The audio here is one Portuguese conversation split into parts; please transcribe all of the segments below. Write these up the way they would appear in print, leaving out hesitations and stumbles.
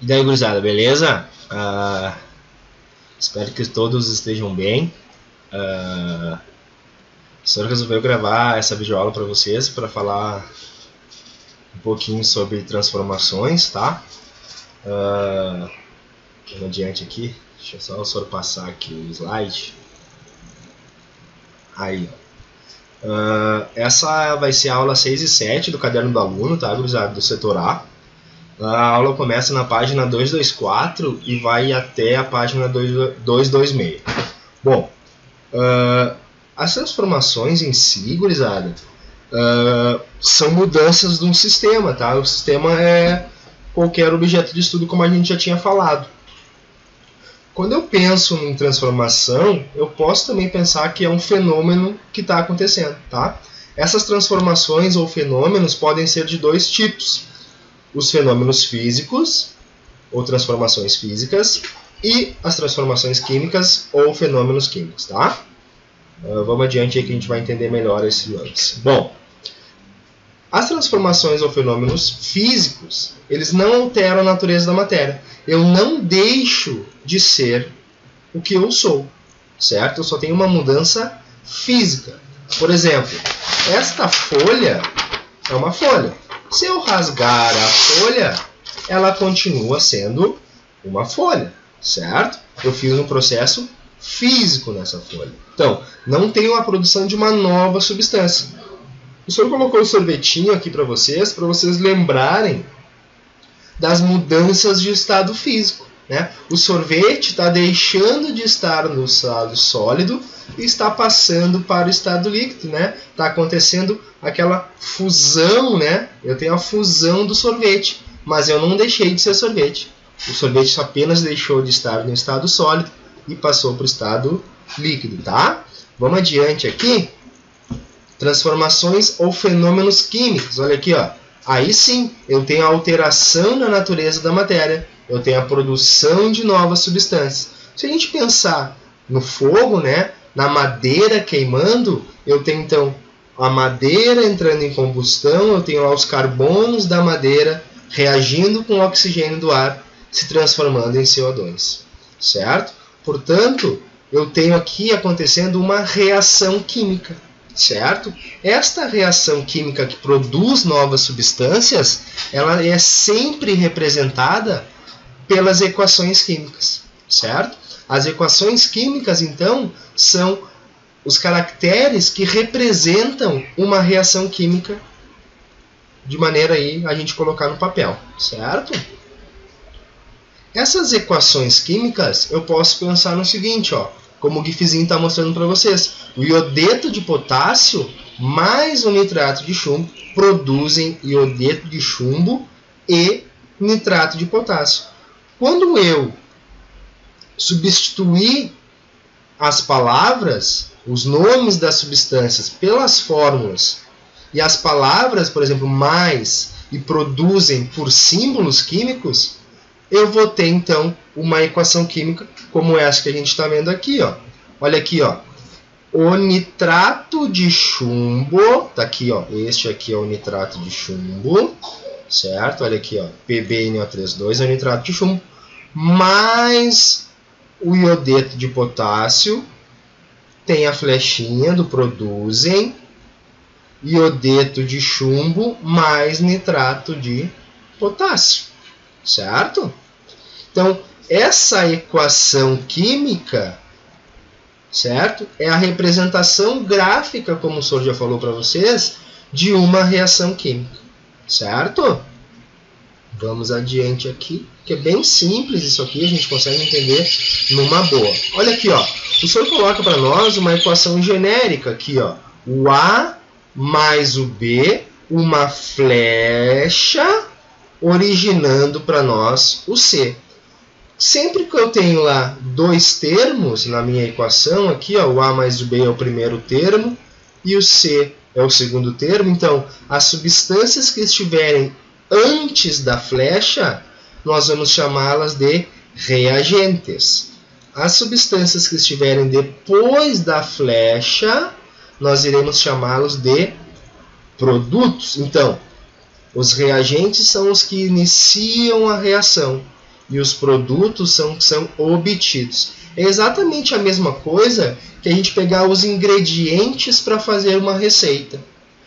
E daí, gurizada, beleza? Espero que todos estejam bem. O senhor resolveu gravar essa videoaula para vocês, para falar um pouquinho sobre transformações, tá? Vamos adiante aqui. Deixa só o senhor passar aqui o slide. Aí, essa vai ser a aula 6 e 7 do caderno do aluno, tá, gurizada, do setor A. A aula começa na página 224 e vai até a página 226. Bom, as transformações em si, gurizada, são mudanças de um sistema, tá? O sistema é qualquer objeto de estudo, como a gente já tinha falado. Quando eu penso em transformação, eu posso também pensar que é um fenômeno que está acontecendo, tá? Essas transformações ou fenômenos podem ser de dois tipos: os fenômenos físicos, ou transformações físicas, e as transformações químicas, ou fenômenos químicos, tá? Vamos adiante aí que a gente vai entender melhor esse lance. Bom, as transformações ou fenômenos físicos, eles não alteram a natureza da matéria. Eu não deixo de ser o que eu sou, certo? Eu só tenho uma mudança física. Por exemplo, esta folha é uma folha. Se eu rasgar a folha, ela continua sendo uma folha, certo? Eu fiz um processo físico nessa folha. Então, não tenho a produção de uma nova substância. O senhor colocou o sorvetinho aqui para vocês lembrarem das mudanças de estado físico, né? O sorvete está deixando de estar no estado sólido e está passando para o estado líquido, né? Está acontecendo aquela fusão, né? Eu tenho a fusão do sorvete, mas eu não deixei de ser sorvete. O sorvete apenas deixou de estar no estado sólido e passou para o estado líquido, tá? Vamos adiante aqui. Transformações ou fenômenos químicos. Olha aqui, ó. Aí sim, eu tenho a alteração na natureza da matéria. Eu tenho a produção de novas substâncias. Se a gente pensar no fogo, né? Na madeira queimando, eu tenho então a madeira entrando em combustão, eu tenho lá os carbonos da madeira reagindo com o oxigênio do ar, se transformando em CO2, certo? Portanto, eu tenho aqui acontecendo uma reação química, certo? Esta reação química que produz novas substâncias, ela é sempre representada pelas equações químicas, certo? As equações químicas, então, são os caracteres que representam uma reação química, de maneira aí a gente colocar no papel, certo? Essas equações químicas eu posso pensar no seguinte, ó, como o GIFzinho está mostrando para vocês. O iodeto de potássio mais o nitrato de chumbo produzem iodeto de chumbo e nitrato de potássio. Quando eu substituir as palavras, os nomes das substâncias pelas fórmulas, e as palavras, por exemplo, mais e produzem por símbolos químicos, eu vou ter então uma equação química como essa que a gente está vendo aqui, ó. Olha aqui, ó. O nitrato de chumbo, tá aqui, ó. Este aqui é o nitrato de chumbo, certo? Olha aqui, ó. PbNO32 é o nitrato de chumbo, mais o iodeto de potássio, tem a flechinha do produzem, iodeto de chumbo mais nitrato de potássio, certo? Então, essa equação química, certo? É a representação gráfica, como o senhor já falou para vocês, de uma reação química, certo? Vamos adiante aqui, que é bem simples isso aqui, a gente consegue entender numa boa. Olha aqui, ó. O senhor coloca para nós uma equação genérica aqui, ó. O A mais o B, uma flecha, originando para nós o C. Sempre que eu tenho lá dois termos na minha equação, aqui, ó, o A mais o B é o primeiro termo e o C é o segundo termo, então as substâncias que estiverem antes da flecha, nós vamos chamá-las de reagentes. As substâncias que estiverem depois da flecha, nós iremos chamá-los de produtos. Então, os reagentes são os que iniciam a reação e os produtos são obtidos. É exatamente a mesma coisa que a gente pegar os ingredientes para fazer uma receita.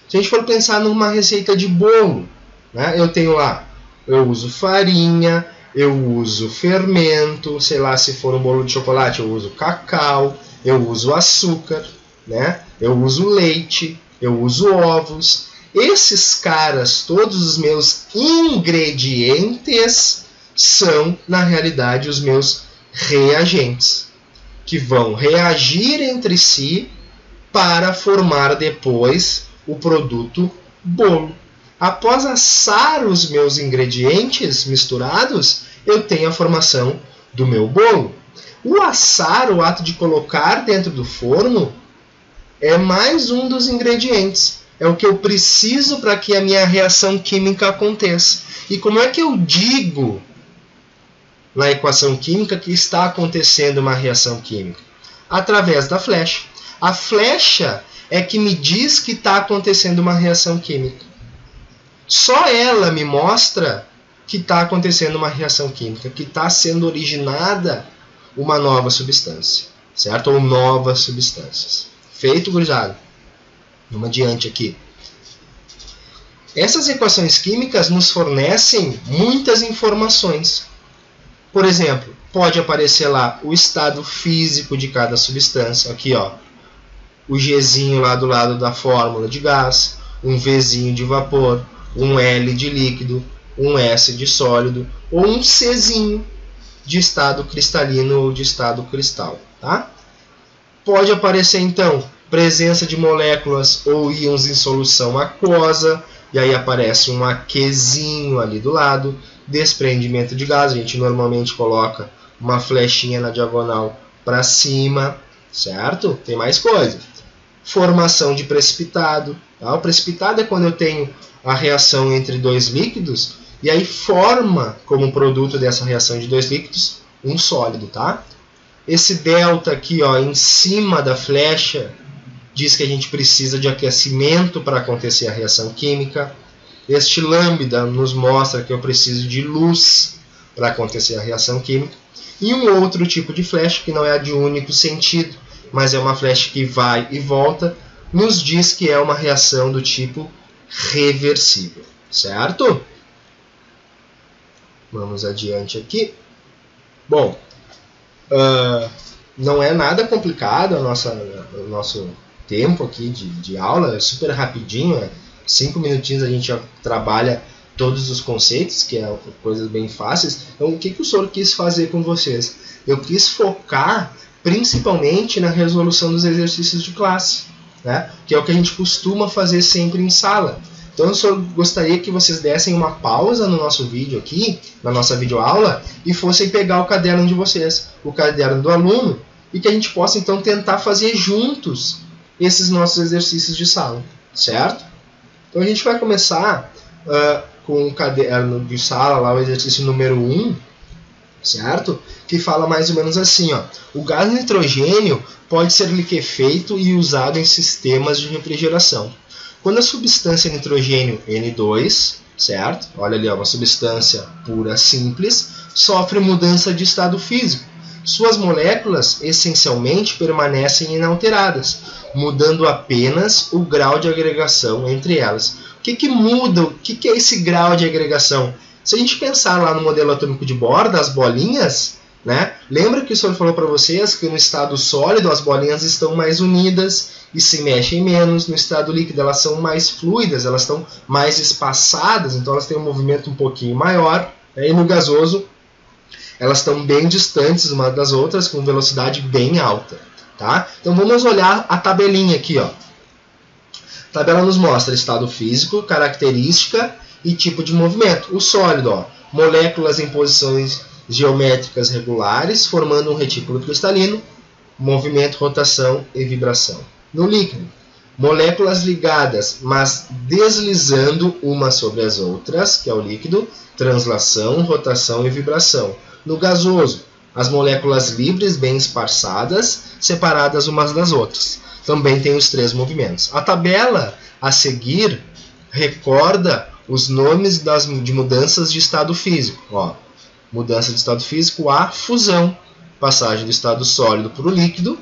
Se a gente for pensar numa receita de bolo, né, eu tenho lá, eu uso farinha, eu uso fermento, sei lá, se for um bolo de chocolate, eu uso cacau, eu uso açúcar, né, eu uso leite, eu uso ovos. Esses caras, todos os meus ingredientes, são, na realidade, os meus reagentes, que vão reagir entre si para formar depois o produto bolo. Após assar os meus ingredientes misturados, eu tenho a formação do meu bolo. O assar, o ato de colocar dentro do forno, é mais um dos ingredientes. É o que eu preciso para que a minha reação química aconteça. E como é que eu digo na equação química que está acontecendo uma reação química? Através da flecha. A flecha é que me diz que está acontecendo uma reação química. Só ela me mostra que está acontecendo uma reação química, que está sendo originada uma nova substância, certo? Ou novas substâncias. Feito, gurizada? Vamos adiante aqui. Essas equações químicas nos fornecem muitas informações. Por exemplo, pode aparecer lá o estado físico de cada substância. Aqui, ó, o Gzinho lá do lado da fórmula de gás, um Vzinho de vapor, um L de líquido, um S de sólido, ou um Czinho de estado cristalino ou de estado cristal. Tá? Pode aparecer, então, presença de moléculas ou íons em solução aquosa, e aí aparece um Aquezinho ali do lado, desprendimento de gás, a gente normalmente coloca uma flechinha na diagonal para cima, certo? Tem mais coisa. Formação de precipitado. Tá? O precipitado é quando eu tenho a reação entre dois líquidos, e aí forma, como produto dessa reação de dois líquidos, um sólido. Tá? Esse delta aqui, ó, em cima da flecha, diz que a gente precisa de aquecimento para acontecer a reação química. Este lambda nos mostra que eu preciso de luz para acontecer a reação química. E um outro tipo de flecha, que não é a de único sentido, mas é uma flecha que vai e volta, nos diz que é uma reação do tipo reversível. Certo? Vamos adiante aqui. Bom, não é nada complicado o nosso tempo aqui de aula, é super rapidinho, 5 minutinhos a gente já trabalha todos os conceitos, que é coisas bem fáceis. Então, o que o senhor quis fazer com vocês? Eu quis focar principalmente na resolução dos exercícios de classe, né? Que é o que a gente costuma fazer sempre em sala. Então, eu só gostaria que vocês dessem uma pausa no nosso vídeo aqui, na nossa videoaula, e fossem pegar o caderno de vocês, o caderno do aluno, e que a gente possa, então, tentar fazer juntos esses nossos exercícios de sala, certo? Então, a gente vai começar com o caderno de sala, lá o exercício número 1, certo? Que fala mais ou menos assim, ó. O gás nitrogênio pode ser liquefeito e usado em sistemas de refrigeração. Quando a substância nitrogênio N2, certo? Olha ali, ó, uma substância pura simples, sofre mudança de estado físico. Suas moléculas essencialmente permanecem inalteradas, mudando apenas o grau de agregação entre elas. O que muda? O que é esse grau de agregação? Se a gente pensar lá no modelo atômico de Bohr, das bolinhas, né? Lembra que o senhor falou para vocês que no estado sólido as bolinhas estão mais unidas e se mexem menos. No estado líquido elas são mais fluidas, elas estão mais espaçadas, então elas têm um movimento um pouquinho maior. E no gasoso elas estão bem distantes umas das outras, com velocidade bem alta. Tá? Então vamos olhar a tabelinha aqui. Ó. A tabela nos mostra estado físico, característica e tipo de movimento. O sólido, ó, moléculas em posições geométricas regulares, formando um retículo cristalino, movimento, rotação e vibração. No líquido, moléculas ligadas, mas deslizando umas sobre as outras, que é o líquido, translação, rotação e vibração. No gasoso, as moléculas livres, bem esparçadas, separadas umas das outras. Também tem os 3 movimentos. A tabela a seguir recorda os nomes de mudanças de estado físico. Ó, Mudança de estado físico A, fusão, passagem do estado sólido para o líquido,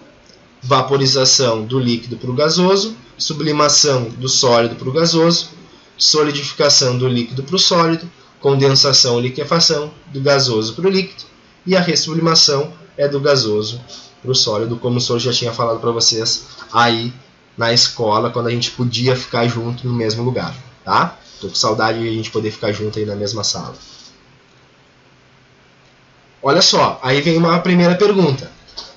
vaporização do líquido para o gasoso, sublimação do sólido para o gasoso, solidificação do líquido para o sólido, condensação ou liquefação do gasoso para o líquido, e a ressublimação é do gasoso para o sólido, como o senhor já tinha falado para vocês aí na escola, quando a gente podia ficar junto no mesmo lugar, tá? Tô com saudade de a gente poder ficar junto aí na mesma sala. Olha só, aí vem uma primeira pergunta.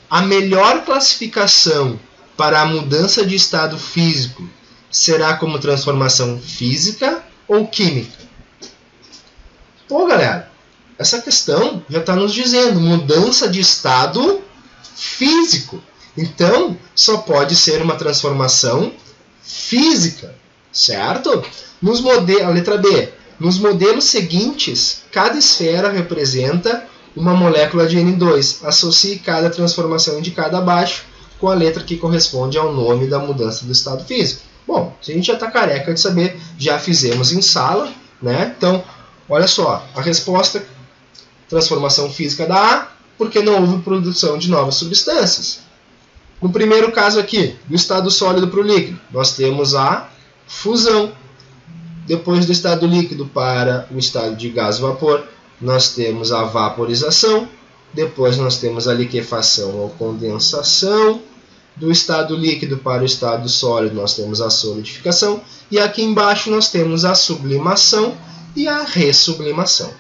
A melhor classificação para a mudança de estado físico será como transformação física ou química? Pô, galera, essa questão já está nos dizendo mudança de estado físico. Então, só pode ser uma transformação física, certo? A letra B. Nos modelos seguintes, cada esfera representa uma molécula de N2. Associe cada transformação indicada abaixo com a letra que corresponde ao nome da mudança do estado físico. Bom, a gente já está careca de saber, já fizemos em sala, né? Então, olha só, a resposta, transformação física da A, porque não houve produção de novas substâncias. No primeiro caso aqui, do estado sólido para o líquido, nós temos a fusão. Depois do estado líquido para o estado de gás-vapor, nós temos a vaporização. Depois nós temos a liquefação ou condensação. Do estado líquido para o estado sólido, nós temos a solidificação. E aqui embaixo nós temos a sublimação e a ressublimação.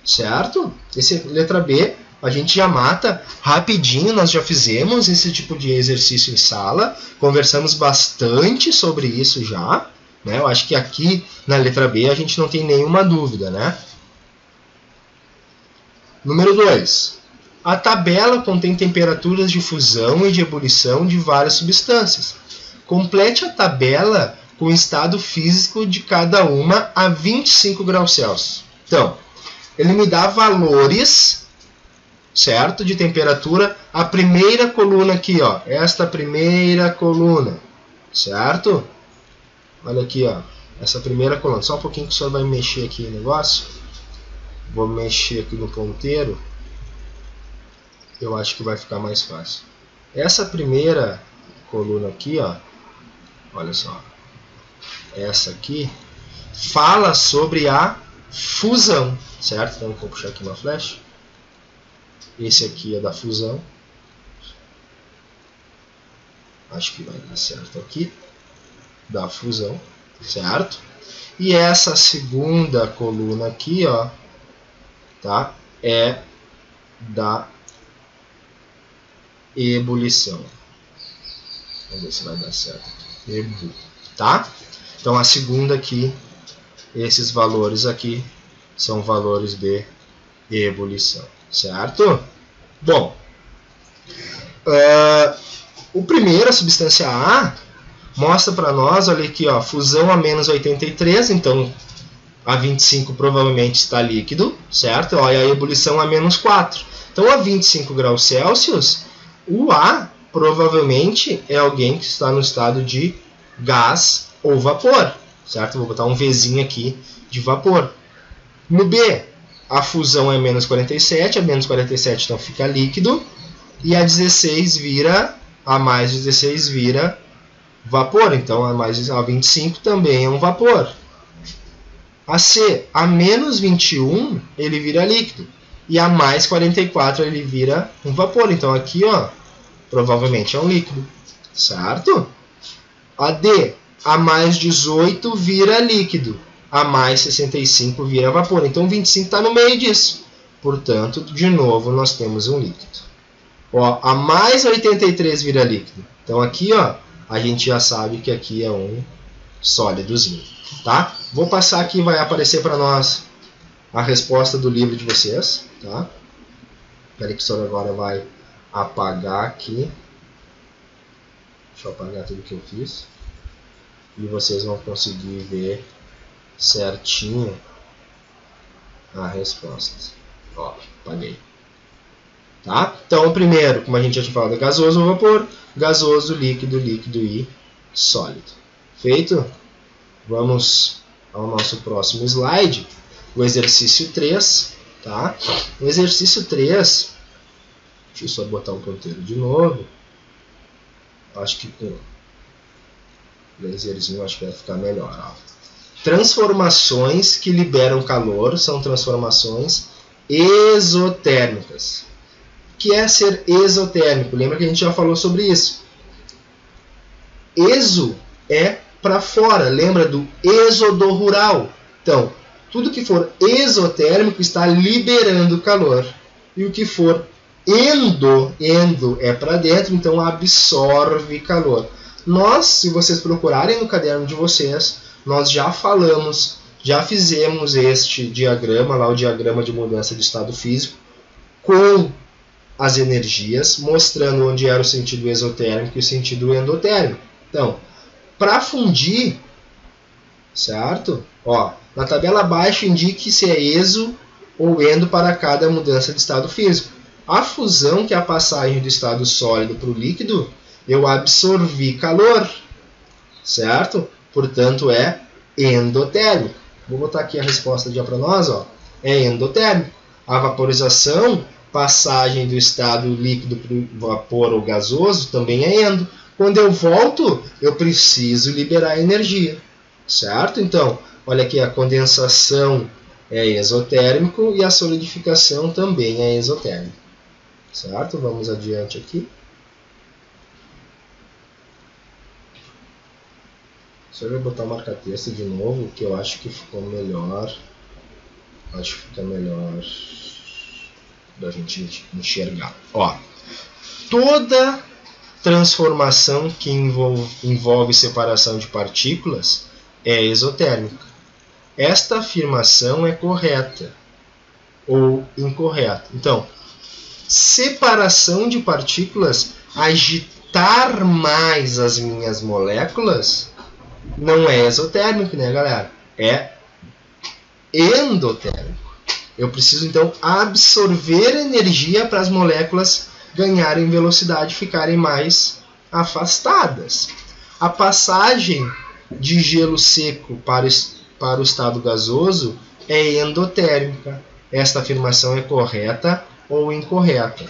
Certo? Essa é a letra B. A gente já mata rapidinho, nós já fizemos esse tipo de exercício em sala. Conversamos bastante sobre isso já. Né? Eu acho que aqui na letra B a gente não tem nenhuma dúvida, né? Número 2. A tabela contém temperaturas de fusão e de ebulição de várias substâncias. Complete a tabela com o estado físico de cada uma a 25 graus Celsius. Então, ele me dá valores, certo, de temperatura. A primeira coluna aqui, ó, esta primeira coluna, certo? Olha aqui, ó, essa primeira coluna. Só um pouquinho que o senhor vai mexer aqui no negócio. Vou mexer aqui no ponteiro. Eu acho que vai ficar mais fácil. Essa primeira coluna aqui, ó, olha só. Essa aqui fala sobre a fusão, certo? Então vou puxar aqui uma flecha. Esse aqui é da fusão. Acho que vai dar certo aqui. Da fusão, certo? E essa segunda coluna aqui, ó, tá? É da ebulição. Vamos ver se vai dar certo. Tá? Então a segunda aqui, esses valores aqui são valores de ebulição, certo? Bom, o primeiro, a substância A, mostra para nós, olha aqui, ó, fusão a menos 83, então a 25 provavelmente está líquido, certo? Ó, e a ebulição a menos 4. Então a 25 graus Celsius, o A provavelmente é alguém que está no estado de gás ou vapor, certo? Vou botar um Vzinho aqui de vapor. No B, a fusão é menos 47, a menos 47 então fica líquido, e a 16 vira, a mais 16 vira vapor, então a 25 também é um vapor. A C, a menos 21, ele vira líquido. E a mais 44 ele vira um vapor. Então aqui, ó, provavelmente é um líquido, certo? A D, a mais 18 vira líquido. A mais 65 vira vapor. Então 25 está no meio disso. Portanto, de novo, nós temos um líquido. Ó, a mais 83 vira líquido. Então aqui, ó, a gente já sabe que aqui é um sólidozinho, tá? Vou passar aqui, vai aparecer para nós a resposta do livro de vocês, tá? Espera que o senhor agora vai apagar aqui. Deixa eu apagar tudo que eu fiz. E vocês vão conseguir ver certinho a resposta. Ó, apaguei. Tá? Então, o primeiro, como a gente já tinha falado, é gasoso ou vapor, gasoso, líquido, líquido e sólido. Feito? Vamos ao nosso próximo slide, o exercício 3. Tá? No exercício 3, deixa eu só botar o ponteiro de novo. Acho que com laserzinho acho que vai ficar melhor. Ó. Transformações que liberam calor são transformações exotérmicas. O que é ser exotérmico? Lembra que a gente já falou sobre isso. Exo é para fora. Lembra do êxodo rural? Então, tudo que for exotérmico está liberando calor. E o que for endo é para dentro, então absorve calor. Nós, se vocês procurarem no caderno de vocês, nós já falamos, já fizemos este diagrama, lá o diagrama de mudança de estado físico, com as energias, mostrando onde era o sentido exotérmico e o sentido endotérmico. Então, para fundir, certo? Ó, na tabela abaixo indique se é exo ou endo para cada mudança de estado físico. A fusão, que é a passagem do estado sólido para o líquido, eu absorvi calor, certo? Portanto, é endotérmico. Vou botar aqui a resposta já para nós, ó. É endotérmico. A vaporização, passagem do estado líquido para o vapor ou gasoso, também é endo. Quando eu volto, eu preciso liberar energia, certo? Então, olha aqui, a condensação é exotérmico e a solidificação também é exotérmica, certo? Vamos adiante aqui. Só eu vou botar o marca-texto de novo, que eu acho que ficou melhor. Acho que fica melhor da gente enxergar. Ó, toda transformação que envolve separação de partículas é exotérmica. Esta afirmação é correta ou incorreta. Então, separação de partículas, agitar mais as minhas moléculas, não é exotérmico, né, galera? É endotérmico. Eu preciso, então, absorver energia para as moléculas ganharem velocidade, ficarem mais afastadas. A passagem de gelo seco para o estado gasoso é endotérmica. Esta afirmação é correta ou incorreta?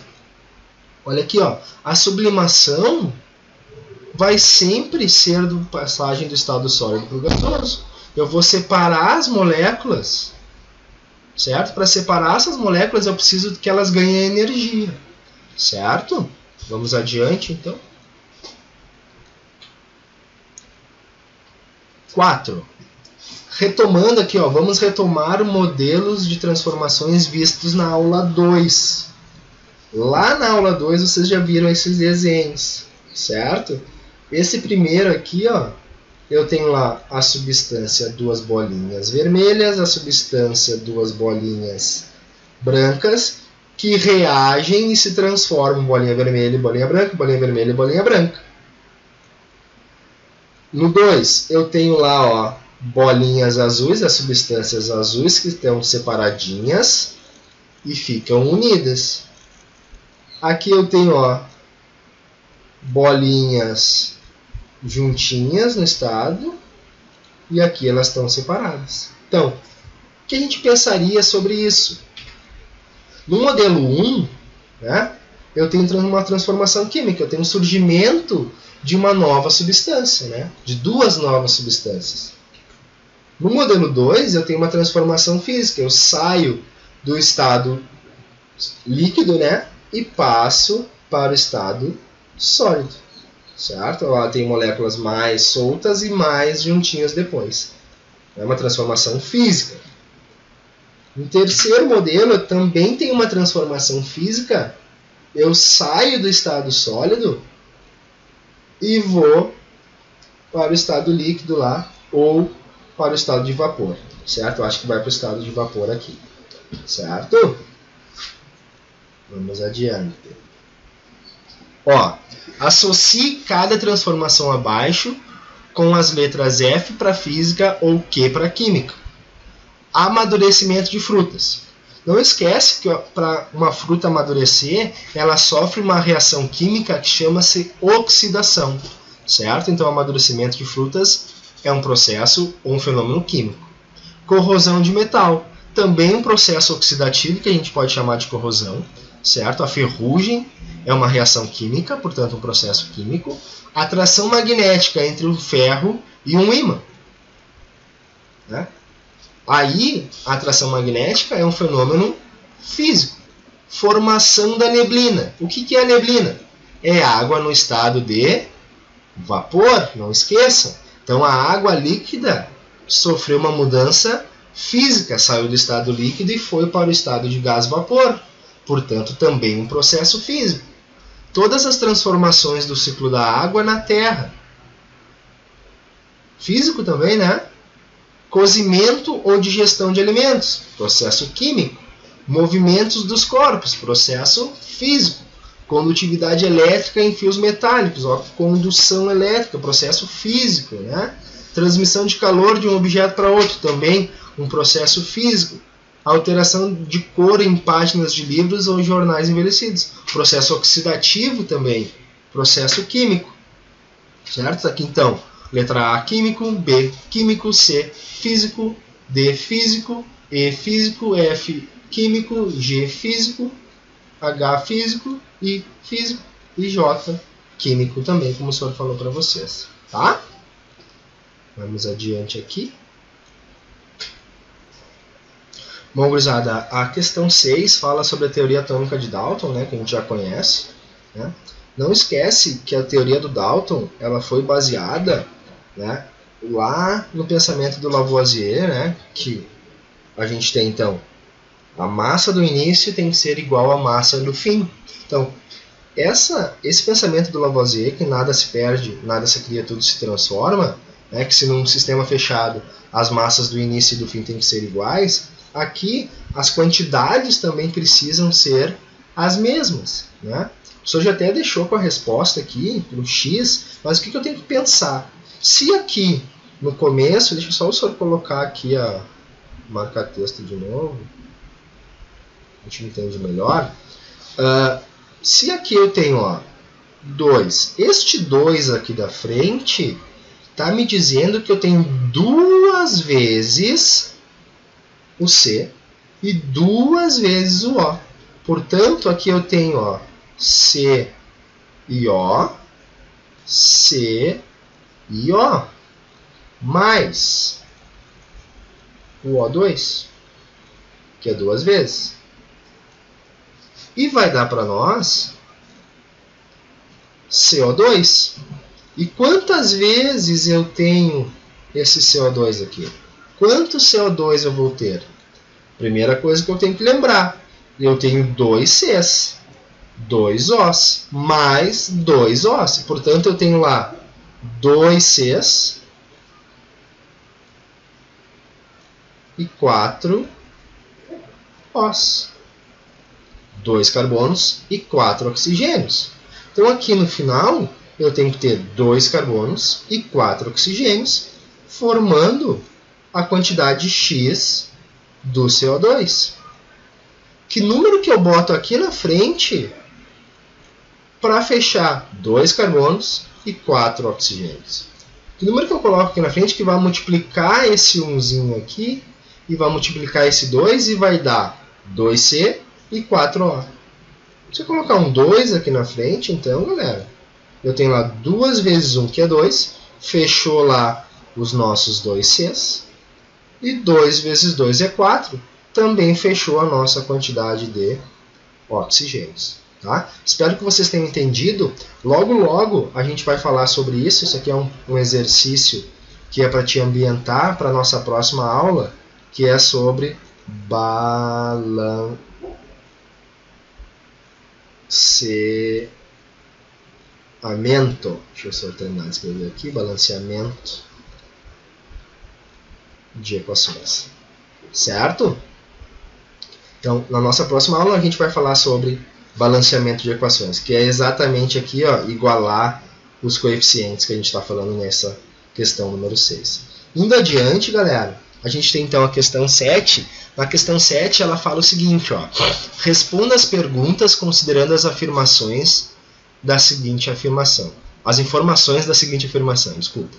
Olha aqui, ó, a sublimação vai sempre ser do passagem do estado sólido para o gasoso. Eu vou separar as moléculas, certo? Para separar essas moléculas eu preciso que elas ganhem energia, certo? Vamos adiante, então. 4. Retomando aqui, ó, vamos retomar modelos de transformações vistos na aula 2. Lá na aula 2 vocês já viram esses desenhos, certo? Esse primeiro aqui, ó, eu tenho lá a substância duas bolinhas vermelhas, a substância duas bolinhas brancas, que reagem e se transformam em bolinha vermelha e bolinha branca, bolinha vermelha e bolinha branca. No 2, eu tenho lá, ó, bolinhas azuis, as substâncias azuis que estão separadinhas e ficam unidas. Aqui eu tenho, ó, bolinhas juntinhas no estado e aqui elas estão separadas. Então, o que a gente pensaria sobre isso? No modelo 1, né, eu tenho uma transformação química, eu tenho um surgimento de uma nova substância, né, de duas novas substâncias. No modelo 2, eu tenho uma transformação física, eu saio do estado líquido, né, e passo para o estado sólido, certo? Ela tem moléculas mais soltas e mais juntinhas depois. É uma transformação física. No terceiro modelo, eu também tenho uma transformação física. Eu saio do estado sólido e vou para o estado líquido lá, ou para o estado de vapor, certo? Eu acho que vai para o estado de vapor aqui, certo? Vamos adiante. Ó, associe cada transformação abaixo com as letras F para física ou Q para química. Amadurecimento de frutas. Não esquece que para uma fruta amadurecer, ela sofre uma reação química que chama-se oxidação, certo? Então, amadurecimento de frutas é um processo ou um fenômeno químico. Corrosão de metal. Também um processo oxidativo que a gente pode chamar de corrosão, certo? A ferrugem é uma reação química, portanto um processo químico. A atração magnética entre o ferro e um ímã, né? Aí, a atração magnética é um fenômeno físico. Formação da neblina. O que é a neblina? É água no estado de vapor, não esqueçam. Então, a água líquida sofreu uma mudança física, saiu do estado líquido e foi para o estado de gás-vapor. Portanto, também um processo físico. Todas as transformações do ciclo da água na Terra. Físico também, né? Cozimento ou digestão de alimentos, processo químico. Movimentos dos corpos, processo físico. Condutividade elétrica em fios metálicos, ó, condução elétrica, processo físico, né? Transmissão de calor de um objeto para outro, também um processo físico. Alteração de cor em páginas de livros ou jornais envelhecidos, processo oxidativo também, processo químico, certo? Aqui então, letra A, químico, B, químico, C, físico, D, físico, E, físico, F, químico, G, físico, H, físico, I, físico e J, químico também, como o senhor falou para vocês, tá? Vamos adiante aqui. Bom, gurizada, a questão 6 fala sobre a teoria atômica de Dalton, né, que a gente já conhece, né? Não esquece que a teoria do Dalton ela foi baseada, né, lá no pensamento do Lavoisier, né, que a gente tem então a massa do início tem que ser igual à massa do fim. Então, esse pensamento do Lavoisier, que nada se perde, nada se cria, tudo se transforma, né, que se num sistema fechado as massas do início e do fim têm que ser iguais, aqui as quantidades também precisam ser as mesmas, né? O senhor já até deixou com a resposta aqui para o X, mas o que eu tenho que pensar? Se aqui no começo, deixa só o senhor colocar aqui, marcar texto de novo, a gente entende melhor. Se aqui eu tenho 2, este 2 aqui da frente está me dizendo que eu tenho 2 vezes o C e 2 vezes o O. Portanto, aqui eu tenho C e O, C e O, mais o O2, que é 2 vezes. E vai dar para nós CO2. E quantas vezes eu tenho esse CO2 aqui? Quanto CO2 eu vou ter? Primeira coisa que eu tenho que lembrar, eu tenho 2 Cs, 2 Os, mais 2 Os. Portanto, eu tenho lá 2 Cs e 4 Os. 2 carbonos e 4 oxigênios. Então, aqui no final, eu tenho que ter 2 carbonos e 4 oxigênios, formando a quantidade X do CO2. Que número que eu boto aqui na frente para fechar 2 carbonos e 4 oxigênios? Que número que eu coloco aqui na frente que vai multiplicar esse 1zinho aqui e vai multiplicar esse 2 e vai dar 2C e 4O. Se eu colocar um 2 aqui na frente, então, galera, eu tenho lá 2 vezes 1, que é 2, fechou lá os nossos 2Cs, e 2 vezes 2 é 4, também fechou a nossa quantidade de oxigênios. Tá? Espero que vocês tenham entendido. Logo, logo, a gente vai falar sobre isso. Isso aqui é um exercício que é para te ambientar para a nossa próxima aula, que é sobre balanceamento Deixa eu só terminar de escrever aqui. Balanceamento de equações. Certo? Então, na nossa próxima aula, a gente vai falar sobre balanceamento de equações, que é exatamente aqui, igualar os coeficientes que a gente está falando nessa questão número 6. Indo adiante, galera, a gente tem então a questão 7. Na questão 7, ela fala o seguinte, responda as perguntas considerando as afirmações da seguinte afirmação. As informações da seguinte afirmação, desculpa.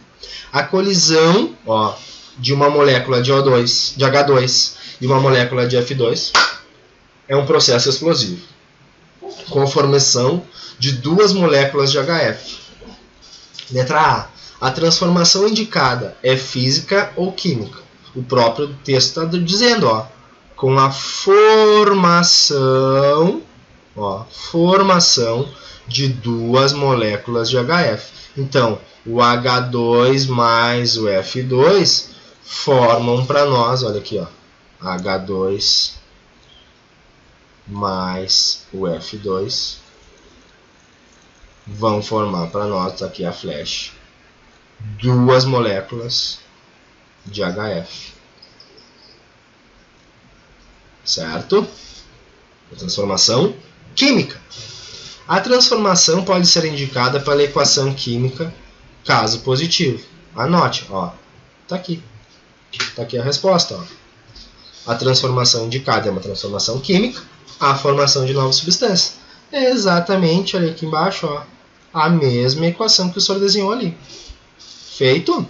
A colisão de uma molécula de H2 e uma molécula de F2 é um processo explosivo, com a formação de duas moléculas de HF. Letra A. A transformação indicada é física ou química? O próprio texto está dizendo, ó, com a formação de duas moléculas de HF. Então, o H2 mais o F2 formam para nós, olha aqui, ó, H2 mais o F2 vão formar para nós, tá aqui a flecha, duas moléculas de HF. Certo? A transformação química. A transformação pode ser indicada pela equação química, caso positivo. Anote, ó, tá aqui. Tá aqui a resposta, ó. A transformação indicada é uma transformação química, a formação de novas substâncias. É exatamente, olha aqui embaixo, ó, a mesma equação que o senhor desenhou ali. Feito?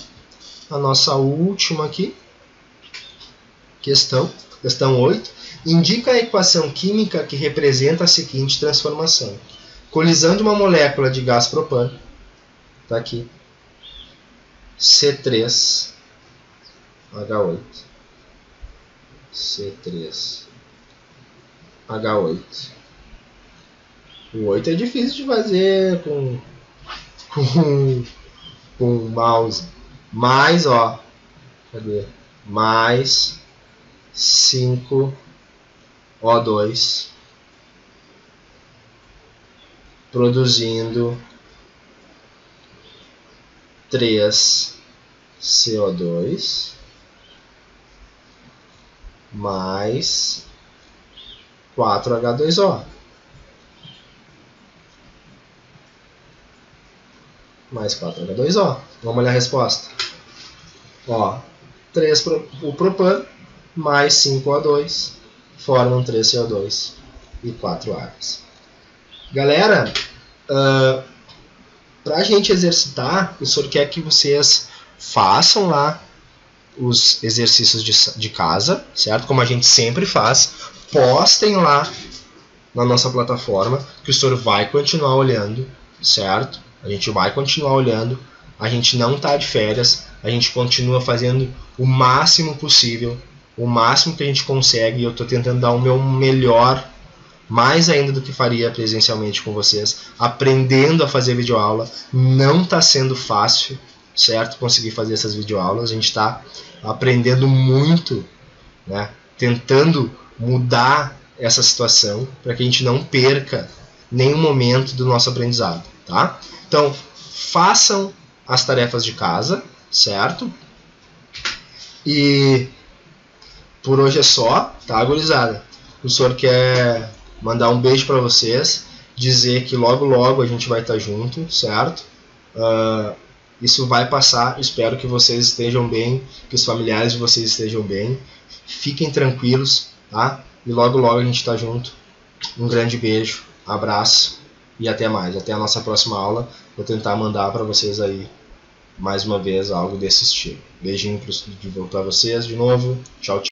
A nossa última aqui, questão 8, indica a equação química que representa a seguinte transformação. Colisão de uma molécula de gás propano, tá aqui, C3H8, C3H8. O 8 é difícil de fazer com mouse. Mais, ó, cadê? Mais 5O2 produzindo 3CO2 mais 4H2O. Mais 4H2O. Vamos olhar a resposta. Ó, 3 o propano mais 5O2 formam 3CO2 e 4 águas. Galera, para a gente exercitar, o senhor quer que vocês façam lá os exercícios de casa, certo? Como a gente sempre faz. Postem lá na nossa plataforma, que o senhor vai continuar olhando, certo? A gente vai continuar olhando, a gente não está de férias, a gente continua fazendo o máximo possível, o máximo que a gente consegue, e eu estou tentando dar o meu melhor, mais ainda do que faria presencialmente com vocês, aprendendo a fazer videoaula. Não está sendo fácil, certo? Conseguir fazer essas videoaulas, a gente está aprendendo muito, né? Tentando mudar essa situação para que a gente não perca nenhum momento do nosso aprendizado, tá? Então, façam as tarefas de casa, certo? E por hoje é só, tá, gurizada? O senhor quer mandar um beijo para vocês, dizer que logo logo a gente vai estar junto, certo? Isso vai passar, espero que vocês estejam bem, que os familiares de vocês estejam bem. Fiquem tranquilos, tá? E logo logo a gente está junto. Um grande beijo, abraço e até mais. Até a nossa próxima aula. Vou tentar mandar para vocês aí mais uma vez algo desse estilo. Beijinho para vocês de novo. Tchau, tchau.